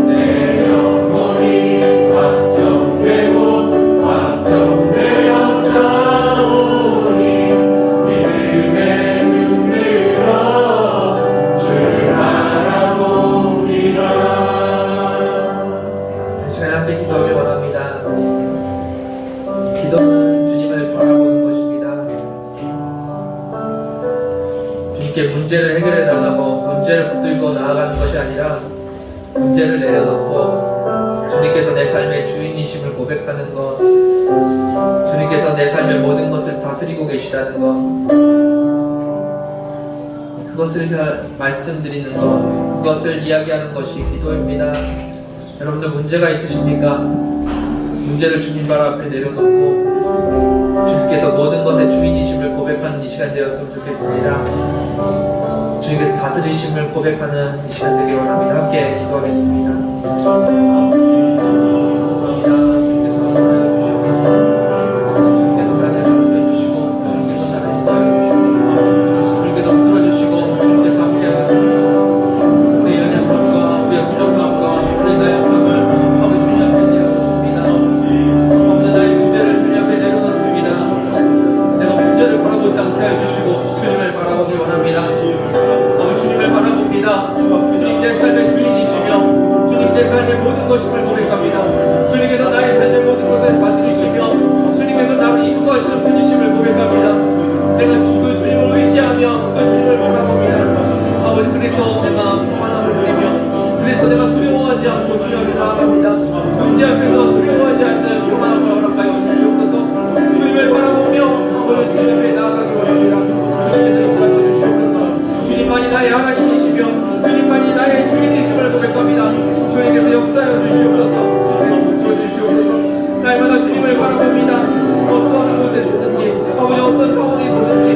내 영혼이 확정되고 확정되어 싸우니 믿음의 눈 들어 주를 바라봅니다. 저희 함께 기도하길 원합니다. 기도는 주님을 바라보는 것입니다. 주님께 문제를 해결해 달라고 문제를 붙들고 나아가는 것이 아니라 문제를 내려놓고 주님께서 내 삶의 주인이심을 고백하는 것, 주님께서 내 삶의 모든 것을 다스리고 계시다는 것, 그것을 말씀드리는 것, 그것을 이야기하는 것이 기도입니다. 여러분들 문제가 있으십니까? 문제를 주님 발 앞에 내려놓고 주님께서 모든 것의 주인이심을 고백하는 이 시간 되었으면 좋겠습니다. 주님께서 다스리심을 고백하는 이 시간 되길 원합니다. 함께 기도하겠습니다. 감사합니다. 주님께서 나를 다스려주시고 주님께서 나를 인도하여주시고 주님께서 붙들어주시고 주님께서 함께하여주시고 우리의 연약함과 우리의 부족함과 우리의 나약함을 아버지 주님 앞에 내려놓습니다. 아버지 나의 문제를 주님 앞에 내려놓습니다. 내가 문제를 바라보지 않게 해주시고 주님을 바라보기 원합니다. 아버지 주님을 바라봅니다. 주님 내 삶의 주인이시며 주님 내 삶의 모든 것임을 고백합니다. 주님께서 나의 삶의 모든 것을 다스리시며 주님께서 나를 인도하시는 분이심을 고백합니다. 내가 그 주님을 의지하며 그 주님을 바라봅니다. 아버지 그래서 내가 평안함을 누리며 그래서 내가 두려워하지 않고 주님 앞에 나아갑니다. 문제 앞에서 두려워하지 않는 평안함을 허락하여 주시옵소서. 주님을 바라보며 오늘 주님 앞에 나아가기 원합니다. 주님께서 역사해 주시옵소서. 주님만이 나의 하나님이시며 주님만이 나의 주인이심을 고백합니다. 주님께서 역사해 주시옵소서. 주시옵소서. 날마다 주님을 바라봅니다. 어떠한 곳에 있든지 아버지 어떤 상황에 있든지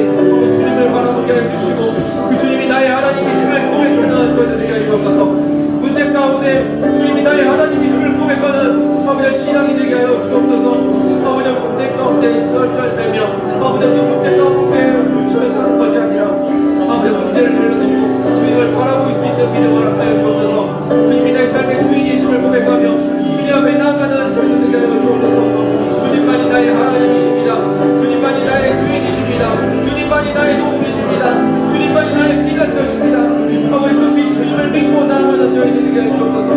주님을 바라보게 해주시고 그 주님이 나의 하나님이심을 고백하는 저희들 되게 해주옵소서. 문제 가운데 주님이 나의 하나님이심을 고백하는 아버지 신앙이 되게 하여 주옵소서. 아버지 문제 가운데 쩔쩔매며 아버지 그 문제 가운데 묻혀서 사는 것이 아니라 아버지 문제를 내려놓고 주님을 바라볼 수 있는 믿음을 허락하여 주옵소서. 주님이 나의 삶의 주인이심을 고백하며 주님 앞에 나아가는 저희들 되게 하여 주옵소서. 주님만이 나의 하나님이십니다. 주님만이 나의 주인이십니다. 주님만이 나의 도움이십니다. 주님만이 나의 피난처십니다. 아버지 그 주님을 믿고 나아가는 저희들 되게 하여 주옵소서.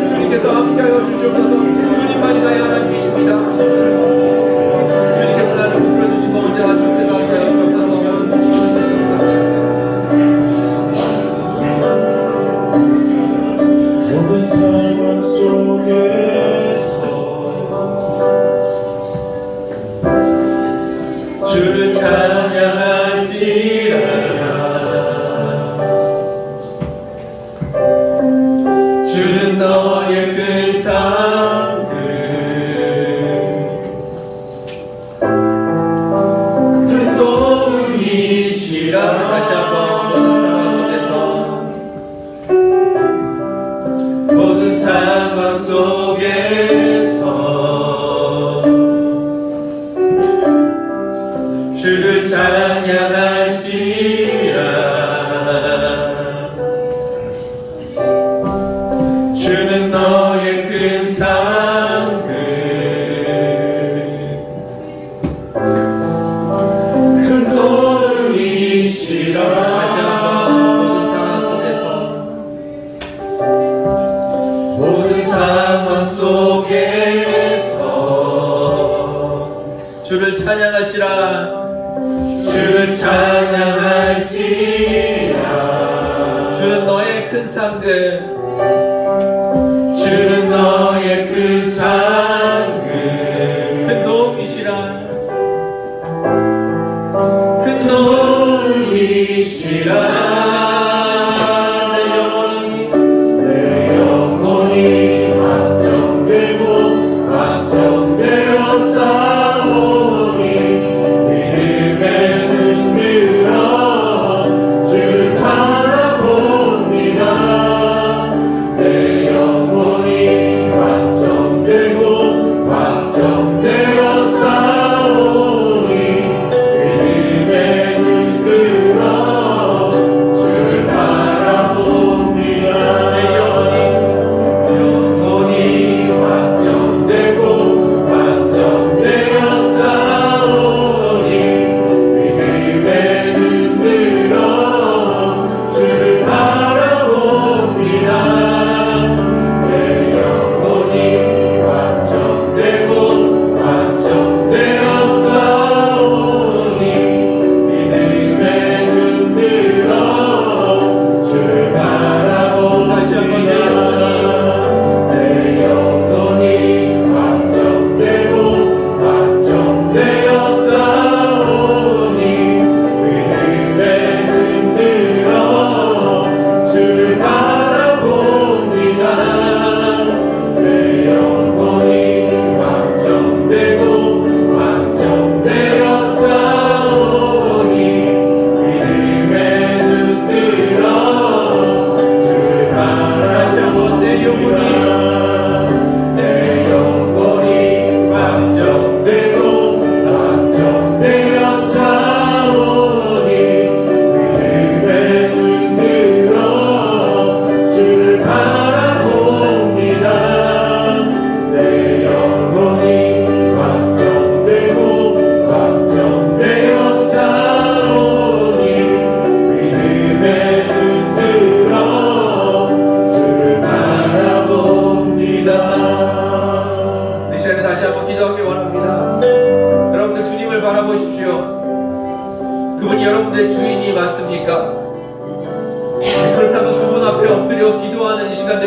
주님께서 함께하여 주시옵소서. 주님만이 나의 하나님이십니다. 주님께서 나를 붙들어주시고 언제나 주님께서 함께하여 주옵소서. 모든 상황 속에서 주를 찬양할지라야 주는 너의 큰 상급 큰 도움이시라. 다시 한번 모든 상황 속에서 모든 상황 속에서 주를 찬양할지라 주는 너의 큰 상급 큰 도움이시라. 다시 한번 모든 상황 속에서 모든 상황 속에서 주를 찬양할지라 주를 찬양할지라 주는 너의 큰 상급 주는 너의 큰 상급 큰 도움이시라 큰 도움이시라. 내 영혼이 확정되고 확정되어 싸우니 믿음의 눈 들어 주를 바라봅니다. 내 영혼이 확정되고 확정되어 싸우니 믿음의 눈 들어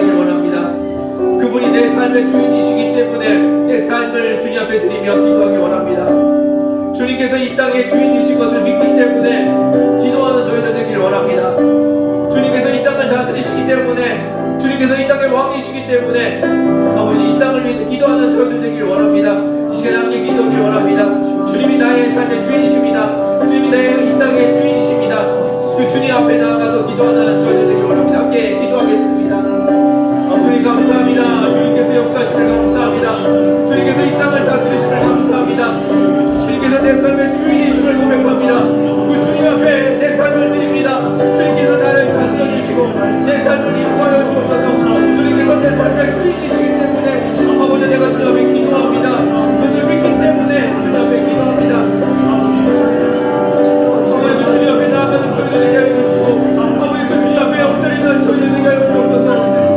기도하기 원합니다. 그분이 내 삶의 주인이시기 때문에 내 삶을 주님 앞에 드리며 기도하기 원합니다. 주님께서 이 땅의 주인이신 것을 믿기 때문에 기도하는 저희들 되기를 원합니다. 주님께서 이 땅을 다스리시기 때문에, 주님께서 이 땅의 왕이시기 때문에 아버지 이 땅을 위해서 기도하는 저희들 되기를 원합니다. 이 시간에 함께 기도하기를 원합니다. 주님이 나의 삶의 주인이십니다. 주님이 나의 이 땅의 주인이십니다. 그 주님 앞에 나아가서 기도하는 저희들 되기를 원합니다. 함께 기도하겠습니다. 주님 감사합니다. 주님께서 역사하심을 감사합니다. 주님께서 이 땅을 다스리심을 감사합니다. 주님께서 내 삶의 주인이심을 고백합니다. 그 주님 앞에 내 삶을 드립니다. 주님께서 나를 다스려 주시고 내 삶을 인도하여 주옵소서. 주님께서 내 삶의 주인이시기 때문에 아버지 내가 주님 앞에 기도합니다. 그것을 믿기 때문에 주님 앞에 기도합니다. 아버지 그 주님 앞에 나아가는 저희들 되게 하여 주시고 아버지 그 주님 앞에 엎드리는 저희들 되게 하여 주옵소서.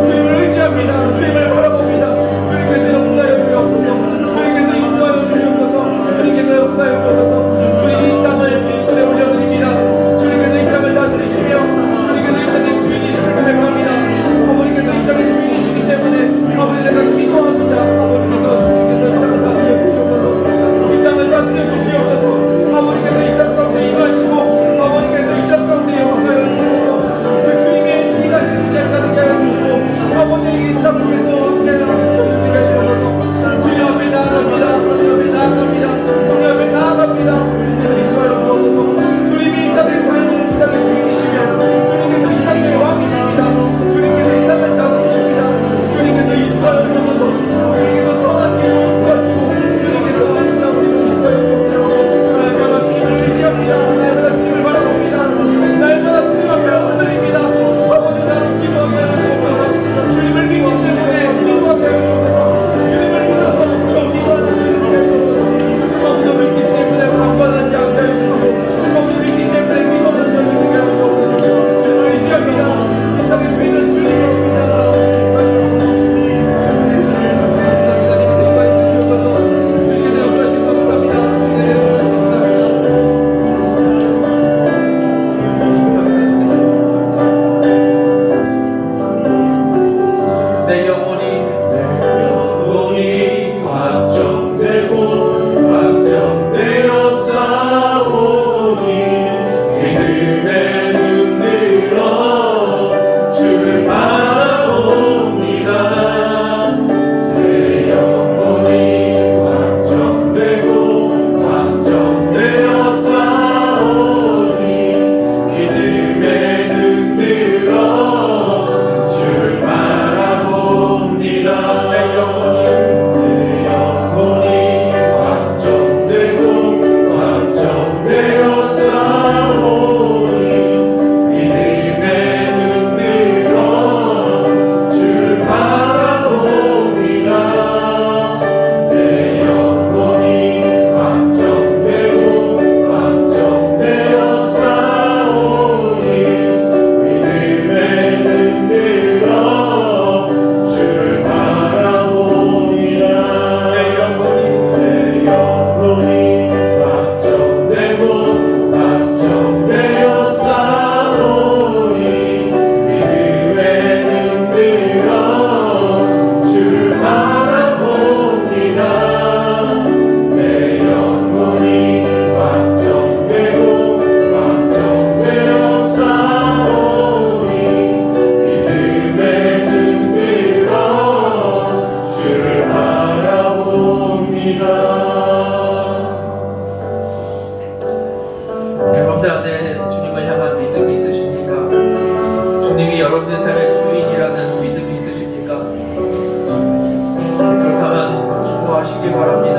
주님을 의지합니다. 주님을 바라봅니다. 주님께서 역사하여 주옵소서. 주님께서 인도하여 주옵소서. 주님께서 역사하여 주옵소서. 주님이 이 땅을 주님 손에 올려드립니다. 주님께서 이 땅을 다스리시며 주님께서 이 땅의 주인이심을 고백합니다. 아버지께서 이 땅의 주인이시기 때문에 아버지 내가 기도합니다. 아버지께서 주님께서 이 땅을 다스려 주시옵소서. 이 땅을 다스려 주시옵소서. 아버지께서 이 땅 가운데 임하시고 아버지께서 이 땅 가운데 역사하여 주옵소서. 그 주님의 일하시는 자를 가득 하여 주시고 아버지 이 땅에서 저희들에게 주옵소서. 주님 앞에 나아갑니다. 주님 앞에 나아갑니다. 주님 앞에 나아갑니다. 주님께서 인도하여 주옵소서. 주님이 이 땅의 삶, 이 땅의 주인이시며 주님께서 이 땅의 왕이십니다. 주님께서 이 땅을 다스리십니다. 주님께서 인도하여 주옵소서. 주님께서 선한 길로 인도하시고 주님께서 아름다운 우리를 인도하여 주옵소서. 날마다 주님을 의지합니다. 날마다 주님을 바라봅니다. 날마다 주님 앞에 엎드립니다. 아버지 나를 기도하게 하여 주옵소서. 주님을 믿기 때문에 기도하게 하여 주옵소서. 주님을 믿어서 또 기도하는 주님을 하여 주옵소서. 아버지 믿기 때문에 방관하지 않게 하여 주옵소서. 아버지 믿기 때문에 기도하는 저희들 되게 하여 주옵소서. 주님을 의지합니다. 이 땅의 주인은 주님이십니다. 감사합니다. 주님께서 인도하여 주옵소서. 주님께서 역사하심 감사합니다. 내 영혼이 확정되고 확정되어 싸우니 믿음에 눈들어 주를 바라봅니다. 내 영혼이 확정되고 확정되어 싸우니 믿음에 눈들어 주를 바라봅니다. 내 영혼이 확정되고 확정되어 싸우니 믿음에 눈들어 주를 바라봅니다. 내 영혼이 확정되고 확정되어 싸우니 믿음에 눈들어 주를 바라봅니다. 내 영혼이 확정되고 확정되어 싸우니 믿음에 눈들어 주를 바라봅니다. 내 영혼이 확정되고 확정되어 싸우니 믿음에 눈들어 주를 바라봅니다. 여러분들 안에 주님을 향한 믿음이 있으십니까? 주님이 여러분들 삶의 주인이라는 믿음이 있으십니까? 그렇다면 기도하시길 바랍니다.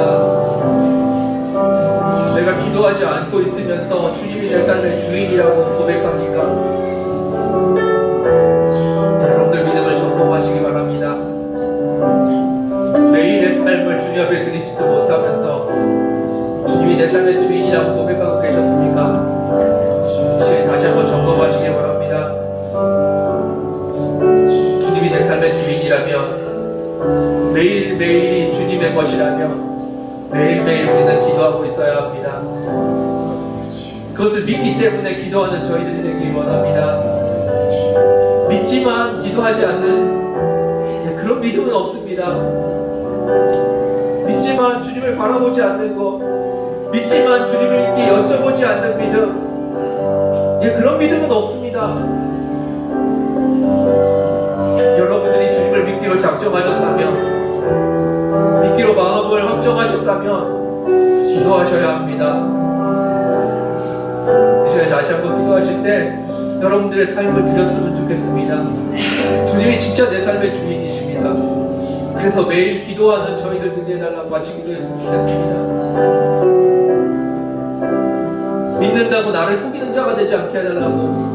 내가 기도하지 않고 있으면서 주님이 내 삶의 주인이라고 고백합니까? 여러분들 믿음을 점검하시기 바랍니다. 매일의 삶을 주님 앞에 드리지도 못하면서 주님이 내 삶의 주인이라고 고백하고 계셨습니까? 시간에 다시 한번 점검하시기 바랍니다. 주님이 내 삶의 주인이라면, 매일매일이 주님의 것이라면 매일매일 우리는 기도하고 있어야 합니다. 그것을 믿기 때문에 기도하는 저희들이 되길 원합니다. 믿지만 기도하지 않는 믿음은 없습니다. 믿지만 주님을 바라보지 않는 것, 믿지만 주님께 여쭤보지 않는 믿음, 예, 그런 믿음은 없습니다. 여러분들이 주님을 믿기로 작정하셨다면, 믿기로 마음을 확정하셨다면 기도하셔야 합니다. 이 시간에 다시 한번 기도하실 때 여러분들의 삶을 드렸으면 좋겠습니다. 주님이 진짜 내 삶의 주인이십니다. 그래서 매일 기도하는 저희들 되게 해달라고 같이 기도했으면 좋겠습니다. 믿는다고 나를 속이는 자가 되지 않게 해달라고,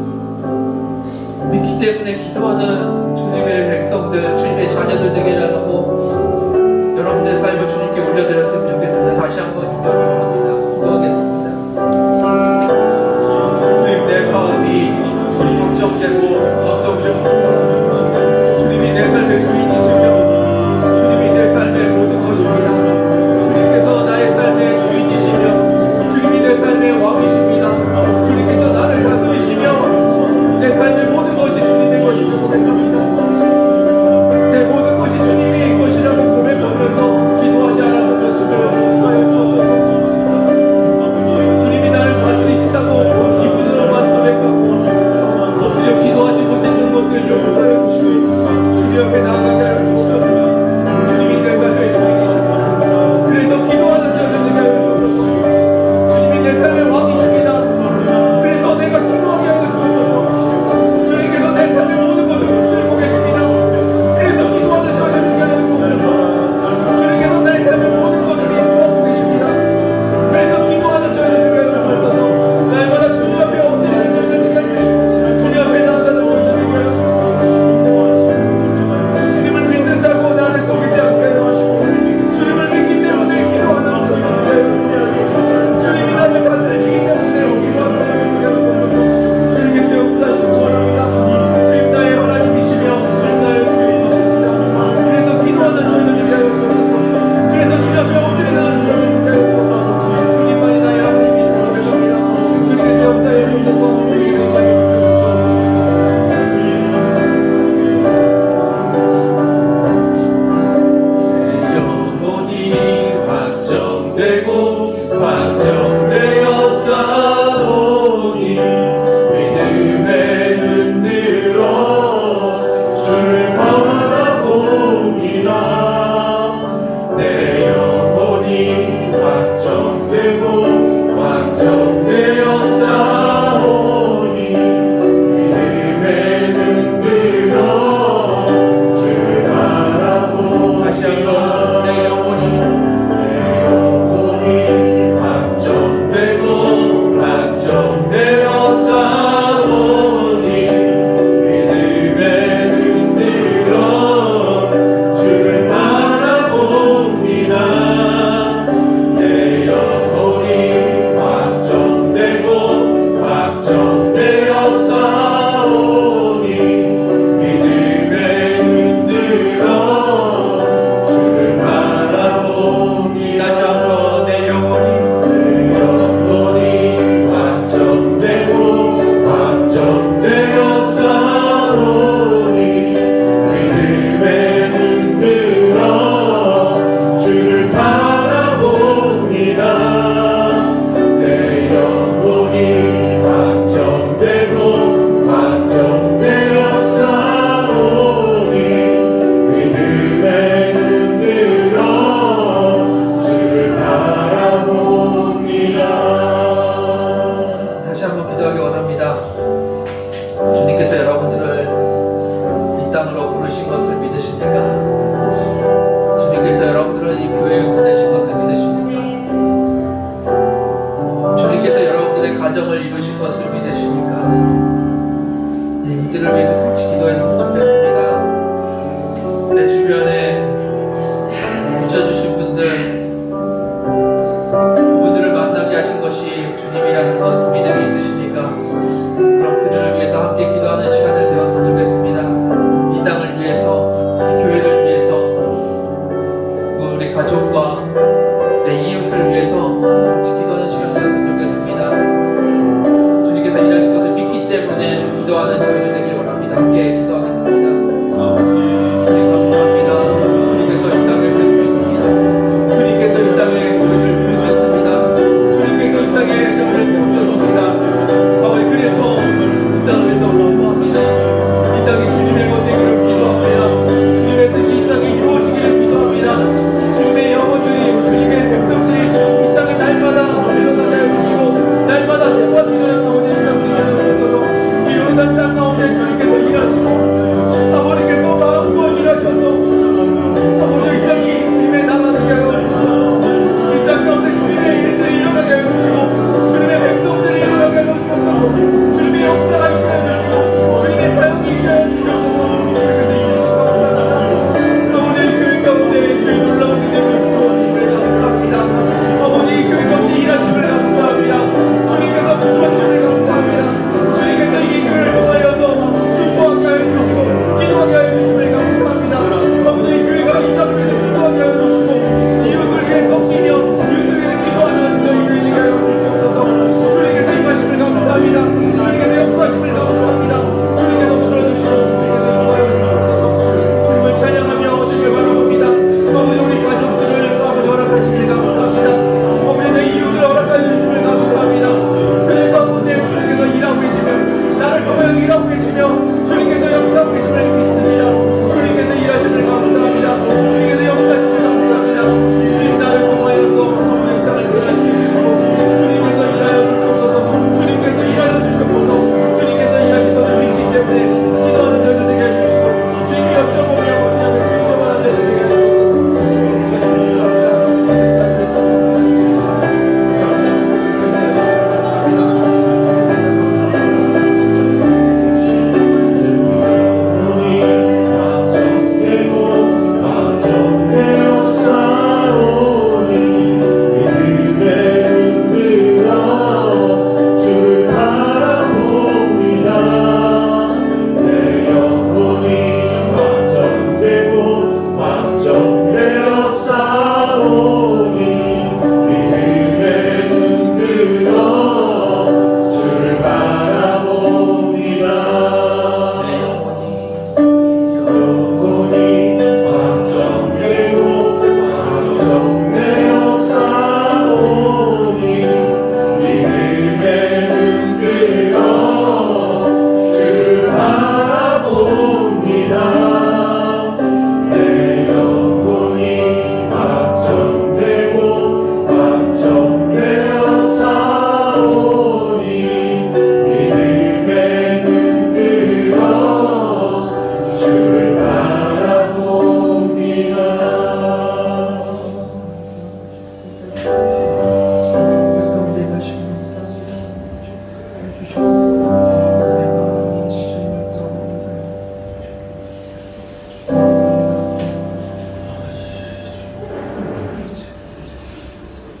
믿기 때문에 기도하는 주님의 백성들, 주님의 자녀들 되게 해달라고 여러분들의 삶을 주님께 올려드렸으면 좋겠습니다. 다시 한번 기도를 바랍니다. 기도하겠습니다. 주님, 내 마음이 걱정되고 걱정되었습니다. 주님이 내 삶의 주인이시며 주님이 내 삶의 모든 것입니다. 주님께서 나의 삶의 주인이시며 주님이 내 삶의 왕이십니다. 주님께서 나를 다스리시며 내 삶의 모든 것이 주님의 것임을 고백합니다. 내 모든 것이 주님이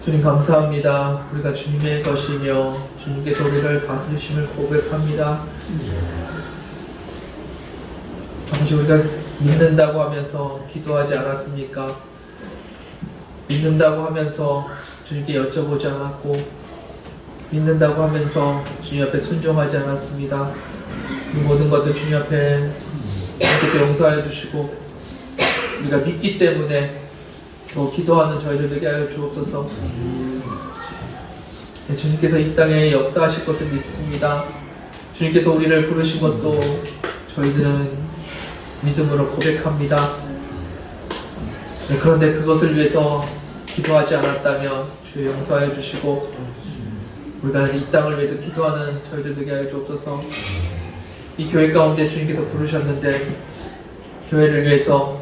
주님 감사합니다. 우리가 주님의 것이며 주님께서 우리를 다스리심을 고백합니다. 아버지, 우리가 믿는다고 하면서 기도하지 않았습니까? 믿는다고 하면서 주님께 여쭤보지 않았고, 믿는다고 하면서 주님 앞에 순종하지 않았습니다. 그 모든 것을 주님 앞에 주님께서 용서하여 주시고, 우리가 믿기 때문에 더 기도하는 저희들 되게 하여 주옵소서. 네, 주님께서 이 땅에 역사하실 것을 믿습니다. 주님께서 우리를 부르신 것도 저희들은 믿음으로 고백합니다. 네, 그런데 그것을 위해서 기도하지 않았다면 주 용서하여 주시고, 우리가 이 땅을 위해서 기도하는 저희들 되게 하여 주옵소서. 이 교회 가운데 주님께서 부르셨는데 교회를 위해서,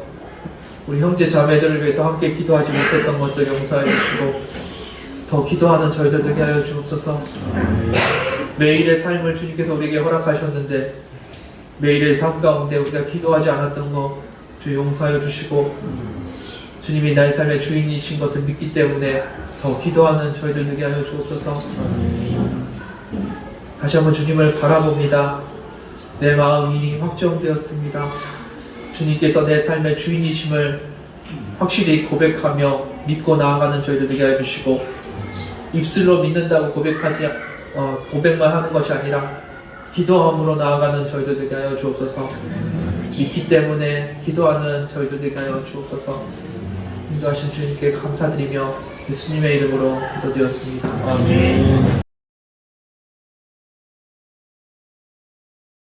우리 형제 자매들을 위해서 함께 기도하지 못했던 것들 용서하여 주시고, 더 기도하는 저희들 되게 하여 주옵소서. 매일의 삶을 주님께서 우리에게 허락하셨는데 매일의 삶 가운데 우리가 기도하지 않았던 것 주 용서하여 주시고, 주님이 나의 삶의 주인이신 것을 믿기 때문에 더 기도하는 저희들 되게 하여 주옵소서. 다시 한번 주님을 바라봅니다. 내 마음이 확정되었습니다. 주님께서 내 삶의 주인이심을 확실히 고백하며 믿고 나아가는 저희들 되게 하여 주시고, 입술로 믿는다고 고백만 하는 것이 아니라 기도함으로 나아가는 저희들 되게 하여 주옵소서. 믿기 때문에 기도하는 저희들 되게 하여 주옵소서. 인도하신 주님께 감사드리며 예수님의 이름으로 기도드렸습니다. 아멘.